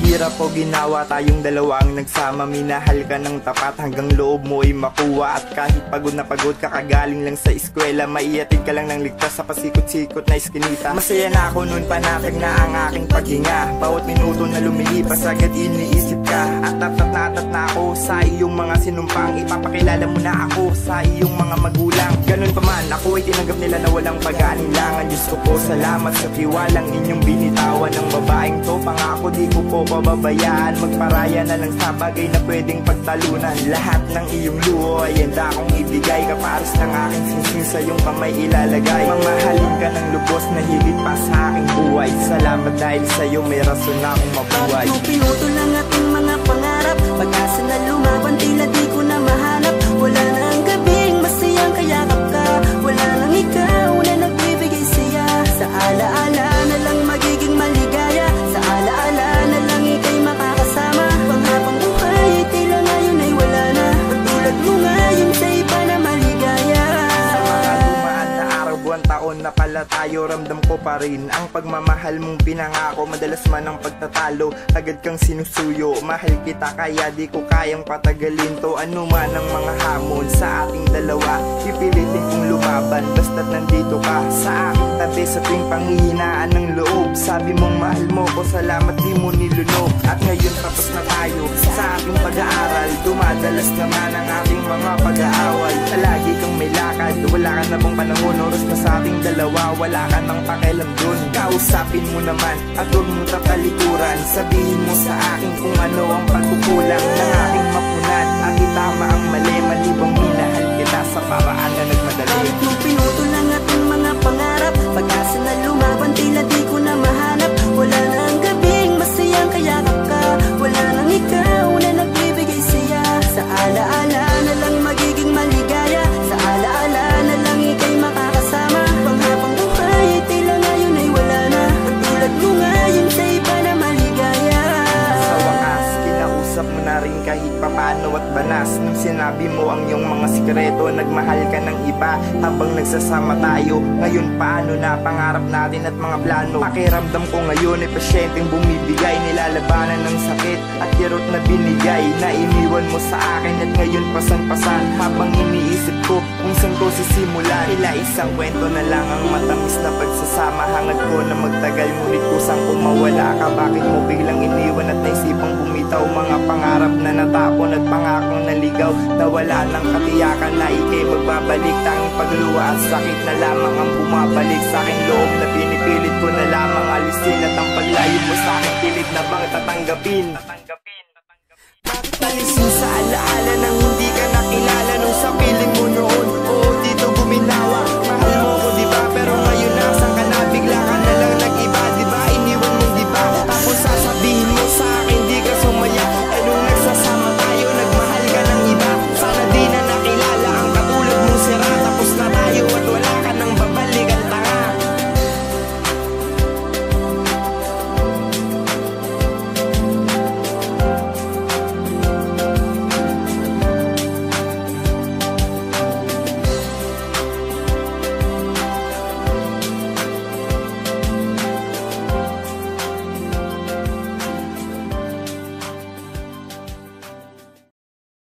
Hirap o ginawa tayong dalawa ang nagsama. Minahal ka ng tapat hanggang loob mo ay makuha. At kahit pagod na pagod ka kagaling lang sa eskwela, maiatid ka lang ng ligtas sa pasikot-sikot na iskinita. Masaya na ako noon, panatag na ang aking paghinga. Bawat minuto na lumilipas agad iniisip ka. At tatat na ako sa iyong mga sinumpang. Ipapakilala mo na ako sa iyong mga magulang. Ganun pa man, ako ay tinanggap nila na walang pag-aalinlangan. Diyos ko po, salamat sa tiwalang inyong binitawan ng babaeng to. Pangako di ko po babayaan, magparaya na lang sa bagay na pwedeng pagtalunan. Lahat ng iyong luho ay handa kong ibigay. Kapares ng aking singsing sa iyong kamay ilalagay. Mamahalin ka ng lubos na higit pa sa aking buhay. Salamat dahil sa iyo may rason na akong mabuhay. Bakit mo pinutol ang ating mga pangarap? Pag-asa na lumaban, tila di ko na mahanap. Wala na ang gabing masayang kayakap ka. Wala lang ikaw na nagbibigay siya. Sa alaala na lang magiging maligaya. Sa alaala na lang ika'y makakasama. Panghabang buhay ay tila ngayon ay wala na. Patulad mo ngayon sa iba na maligaya. Sa mga dumaan na araw, buwan, taon na pala tayo, ramdam ko pa rin ang pagmamahal mong pinangako. Madalas man ang pagtatalo, agad kang sinusuyo. Mahal kita kaya di ko kayang patagalin to. Ano man ang mga hamon sa ating dalawa, pipilitin kong lumaban basta't nandito ka sa aking tabi. Sa tuwing panghihinaan ng loob, sabi mong mahal mo ko, salamat di mo nilunok. At ngayon tapos na tayo sa ating pag-aaral, dumadalas naman ang ating mga pag-aaway. Palagi kang may lakad, wala ka na bang panahon, oras na sa ating dalawa, wala ka nang pakialam dun. Kausapin mo naman at huwag mo tatalikuran. Sabihin mo sa akin kung ano ang pagkukulang ng aking mapunan. At itama ang mali, mali bang minahal kita sa paraan na nagmadali. Bakit mo pinutol ang ating mga pangarap? Pag-asa na lumaban, tila di ko na mahanap. Wala na ang gabing masayang kayakap ka. Wala lang ikaw na nagbibigay siya. Sa alaala na lang magiging maligaya. Sa alaala na lang ika'y makakasama. Panghabang buhay ay tila ngayon ay wala na. Patulad mo ngayon sa iba na maligaya. Sa wakas, kinausap mo na rin kahit papano at banas. Nung sinabi mo ang iyong mga sikreto, nagmahal ka ng iba habang nagsasama tayo. Ngayon paano na pangarap natin at mga plano? Pakiramdam ko ngayon ay pasyenteng bumibigay, nilalabanan ng sakit at kirot na binigay. Na iniwan mo sa akin at ngayon pasan-pasan. Habang iniisip ko kung saan ko sisimulan, tila isang kwento na lang ang matamis na pagsasama. Hangad ko na magtagal ngunit kusang kung mawala ka. Bakit mo biglang iniwan at naisipang bumitaw? Mga pangarap na natapon at pangakong naligaw, na wala ng katiyakan na ika'y magbabalik. Tanging pagluwa at sakit na lamang ang bumabalik sa aking loob, na pinipilit ko na lamang alisin. At ang paglayo mo sa aking pilit na bang tatanggapin? Alisin sa alaala ng hindi ka